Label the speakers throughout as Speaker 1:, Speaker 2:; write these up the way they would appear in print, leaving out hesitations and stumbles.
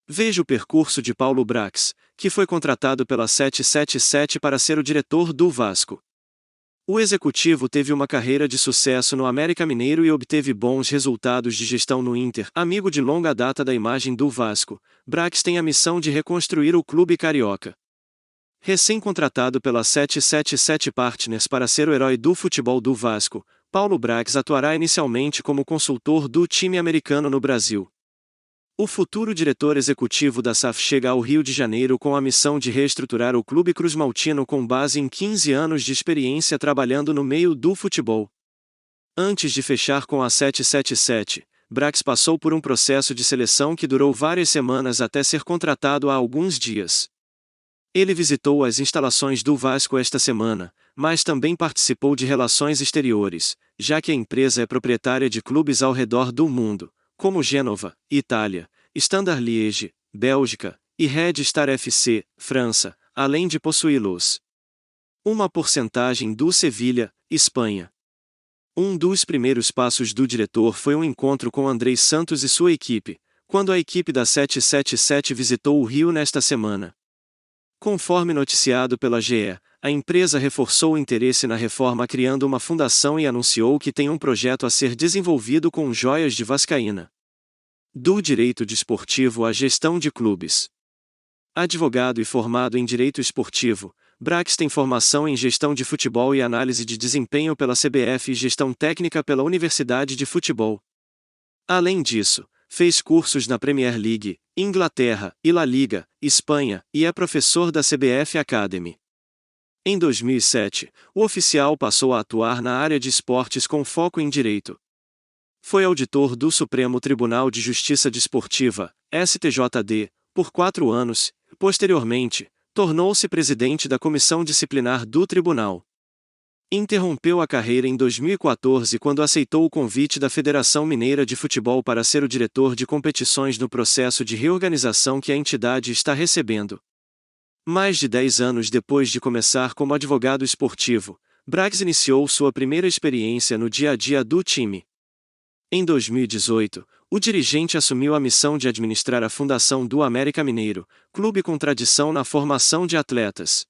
Speaker 1: Veja o percurso de Paulo Brax, que foi contratado pela 777 para ser o diretor do Vasco. O executivo teve uma carreira de sucesso no América Mineiro e obteve bons resultados de gestão no Inter. Amigo de longa data da imagem do Vasco, Brax tem a missão de reconstruir o clube carioca. Recém-contratado pela 777 Partners para ser o herói do futebol do Vasco, Paulo Brax atuará inicialmente como consultor do time americano no Brasil. O futuro diretor executivo da SAF chega ao Rio de Janeiro com a missão de reestruturar o Clube Cruzmaltino com base em 15 anos de experiência trabalhando no meio do futebol. Antes de fechar com a 777, Brax passou por um processo de seleção que durou várias semanas até ser contratado há alguns dias. Ele visitou as instalações do Vasco esta semana, mas também participou de relações exteriores, já que a empresa é proprietária de clubes ao redor do mundo, como Gênova, Itália, Standard Liège, Bélgica, e Red Star FC, França, além de possuí-los. Uma porcentagem do Sevilha, Espanha. Um dos primeiros passos do diretor foi um encontro com Andrés Santos e sua equipe, quando a equipe da 777 visitou o Rio nesta semana. Conforme noticiado pela GE, a empresa reforçou o interesse na reforma criando uma fundação e anunciou que tem um projeto a ser desenvolvido com joias de Vascaína. Do direito desportivo à gestão de clubes. Advogado e formado em direito esportivo, Brax tem formação em gestão de futebol e análise de desempenho pela CBF e gestão técnica pela Universidade de Futebol. Além disso, fez cursos na Premier League, Inglaterra, e La Liga, Espanha, e é professor da CBF Academy. Em 2007, o oficial passou a atuar na área de esportes com foco em direito. Foi auditor do Supremo Tribunal de Justiça Desportiva, STJD, por 4 anos, posteriormente, tornou-se presidente da comissão disciplinar do tribunal. Interrompeu a carreira em 2014 quando aceitou o convite da Federação Mineira de Futebol para ser o diretor de competições no processo de reorganização que a entidade está recebendo. Mais de 10 anos depois de começar como advogado esportivo, Brax iniciou sua primeira experiência no dia a dia do time. Em 2018, o dirigente assumiu a missão de administrar a fundação do América Mineiro, clube com tradição na formação de atletas.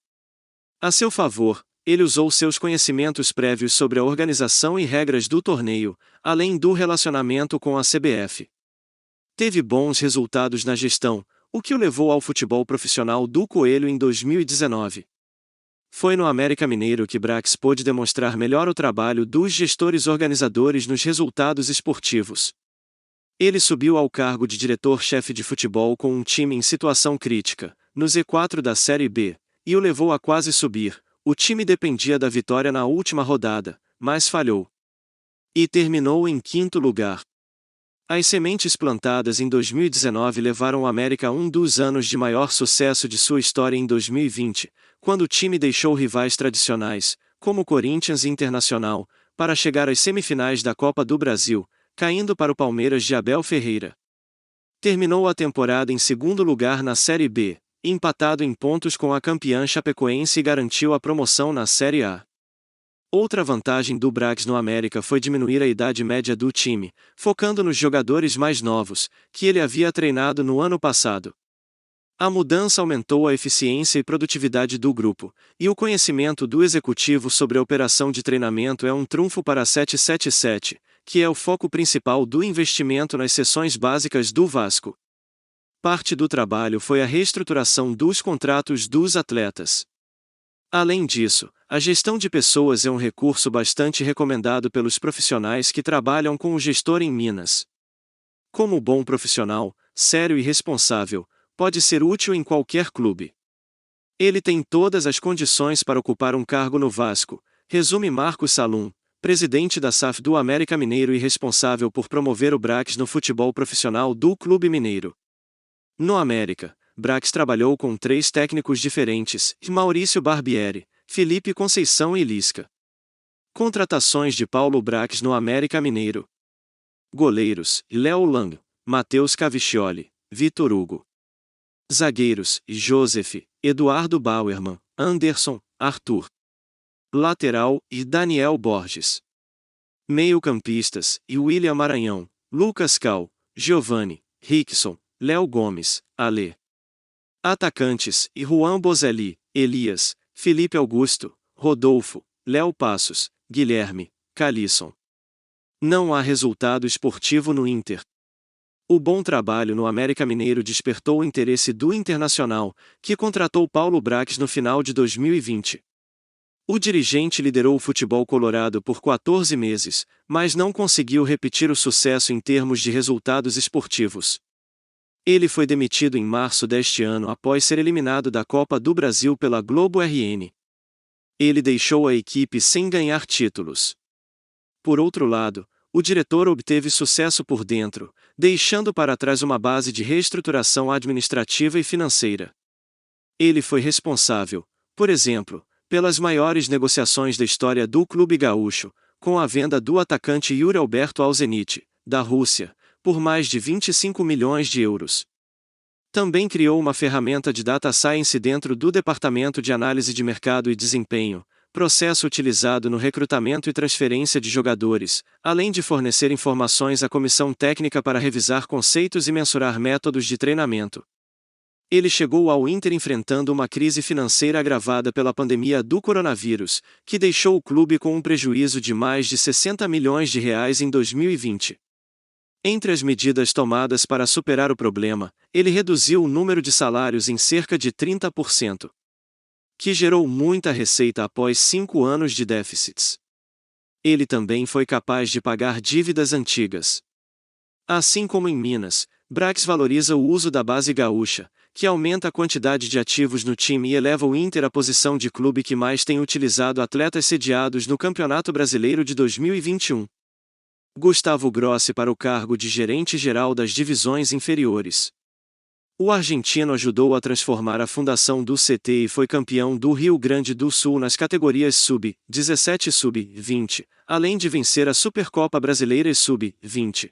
Speaker 1: A seu favor, ele usou seus conhecimentos prévios sobre a organização e regras do torneio, além do relacionamento com a CBF. Teve bons resultados na gestão, o que o levou ao futebol profissional do Coelho em 2019. Foi no América Mineiro que Brax pôde demonstrar melhor o trabalho dos gestores organizadores nos resultados esportivos. Ele subiu ao cargo de diretor-chefe de futebol com um time em situação crítica, no Z4 da Série B, e o levou a quase subir. O time dependia da vitória na última rodada, mas falhou. E terminou em 5º lugar. As sementes plantadas em 2019 levaram o América a um dos anos de maior sucesso de sua história em 2020, quando o time deixou rivais tradicionais, como Corinthians e Internacional, para chegar às semifinais da Copa do Brasil, caindo para o Palmeiras de Abel Ferreira. Terminou a temporada em 2º lugar na Série B, empatado em pontos com a campeã Chapecoense e garantiu a promoção na Série A. Outra vantagem do Brax no América foi diminuir a idade média do time, focando nos jogadores mais novos, que ele havia treinado no ano passado. A mudança aumentou a eficiência e produtividade do grupo, e o conhecimento do executivo sobre a operação de treinamento é um trunfo para a 777, que é o foco principal do investimento nas seções básicas do Vasco. Parte do trabalho foi a reestruturação dos contratos dos atletas. Além disso, a gestão de pessoas é um recurso bastante recomendado pelos profissionais que trabalham com o gestor em Minas. Como bom profissional, sério e responsável, pode ser útil em qualquer clube. Ele tem todas as condições para ocupar um cargo no Vasco, resume Marcos Salum, presidente da SAF do América Mineiro e responsável por promover o Brax no futebol profissional do Clube Mineiro. No América, Brax trabalhou com 3 técnicos diferentes, Maurício Barbieri, Felipe Conceição e Lisca. Contratações de Paulo Brax no América Mineiro. Goleiros, Léo Lang, Matheus Cavicchioli, Vitor Hugo. Zagueiros, Joseph, Eduardo Bauerman, Anderson, Arthur. Lateral, Daniel Borges. Meio-campistas, William Maranhão, Lucas Cal, Giovanni, Rickson, Léo Gomes, Ale. Atacantes: Juan Bozelli, Elias, Felipe Augusto, Rodolfo, Léo Passos, Guilherme, Calisson. Não há resultado esportivo no Inter. O bom trabalho no América Mineiro despertou o interesse do Internacional, que contratou Paulo Brax no final de 2020. O dirigente liderou o futebol colorado por 14 meses, mas não conseguiu repetir o sucesso em termos de resultados esportivos. Ele foi demitido em março deste ano após ser eliminado da Copa do Brasil pela Globo RN. Ele deixou a equipe sem ganhar títulos. Por outro lado, o diretor obteve sucesso por dentro, deixando para trás uma base de reestruturação administrativa e financeira. Ele foi responsável, por exemplo, pelas maiores negociações da história do clube gaúcho, com a venda do atacante Yuri Alberto ao Zenit, da Rússia, por mais de 25 milhões de euros. Também criou uma ferramenta de data science dentro do Departamento de Análise de Mercado e Desempenho, processo utilizado no recrutamento e transferência de jogadores, além de fornecer informações à comissão técnica para revisar conceitos e mensurar métodos de treinamento. Ele chegou ao Inter enfrentando uma crise financeira agravada pela pandemia do coronavírus, que deixou o clube com um prejuízo de mais de 60 milhões de reais em 2020. Entre as medidas tomadas para superar o problema, ele reduziu o número de salários em cerca de 30%. Que gerou muita receita após 5 anos de déficits. Ele também foi capaz de pagar dívidas antigas. Assim como em Minas, Brax valoriza o uso da base gaúcha, que aumenta a quantidade de ativos no time e eleva o Inter à posição de clube que mais tem utilizado atletas sediados no Campeonato Brasileiro de 2021. Gustavo Grossi para o cargo de gerente-geral das divisões inferiores. O argentino ajudou a transformar a fundação do CT e foi campeão do Rio Grande do Sul nas categorias Sub-17 e Sub-20, além de vencer a Supercopa Brasileira e Sub-20.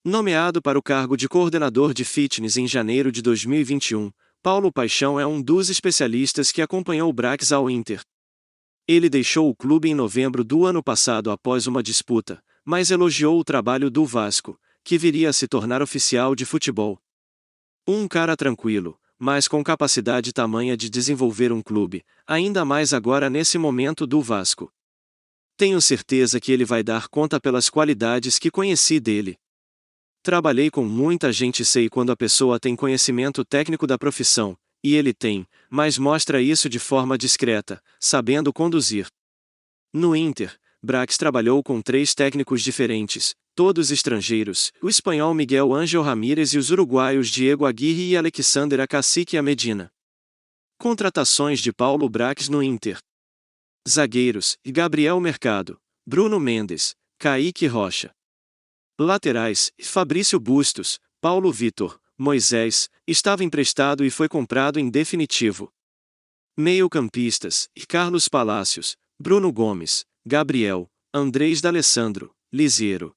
Speaker 1: Nomeado para o cargo de coordenador de fitness em janeiro de 2021, Paulo Paixão é um dos especialistas que acompanhou Brax ao Inter. Ele deixou o clube em novembro do ano passado após uma disputa, mas elogiou o trabalho do Vasco, que viria a se tornar oficial de futebol. Um cara tranquilo, mas com capacidade tamanha de desenvolver um clube, ainda mais agora nesse momento do Vasco. Tenho certeza que ele vai dar conta pelas qualidades que conheci dele. Trabalhei com muita gente e sei quando a pessoa tem conhecimento técnico da profissão, e ele tem, mas mostra isso de forma discreta, sabendo conduzir. No Inter, Brax trabalhou com 3 técnicos diferentes, todos estrangeiros, o espanhol Miguel Ángel Ramírez e os uruguaios Diego Aguirre e Alexander Cacique Medina. Contratações de Paulo Brax no Inter. Zagueiros: Gabriel Mercado, Bruno Mendes, Kaique Rocha. Laterais: Fabrício Bustos, Paulo Vitor, Moisés, estava emprestado e foi comprado em definitivo. Meio-campistas: Carlos Palácios, Bruno Gomes, Gabriel, Andrés D'Alessandro, Liziero.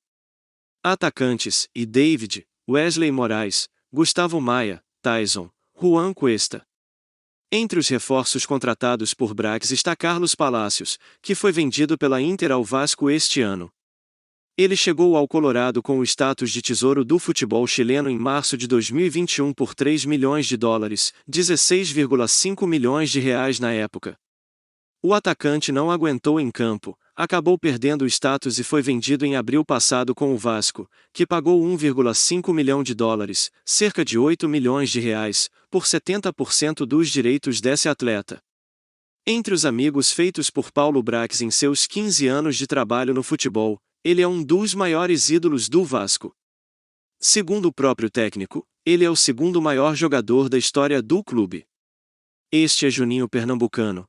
Speaker 1: Atacantes: David, Wesley Moraes, Gustavo Maia, Tyson, Juan Cuesta. Entre os reforços contratados por Brax está Carlos Palácios, que foi vendido pela Inter ao Vasco este ano. Ele chegou ao Colorado com o status de tesouro do futebol chileno em março de 2021 por 3 milhões de dólares, 16,5 milhões de reais na época. O atacante não aguentou em campo, acabou perdendo o status e foi vendido em abril passado com o Vasco, que pagou 1,5 milhão de dólares, cerca de 8 milhões de reais, por 70% dos direitos desse atleta. Entre os amigos feitos por Paulo Brax em seus 15 anos de trabalho no futebol, ele é um dos maiores ídolos do Vasco. Segundo o próprio técnico, ele é o segundo maior jogador da história do clube. Este é Juninho Pernambucano,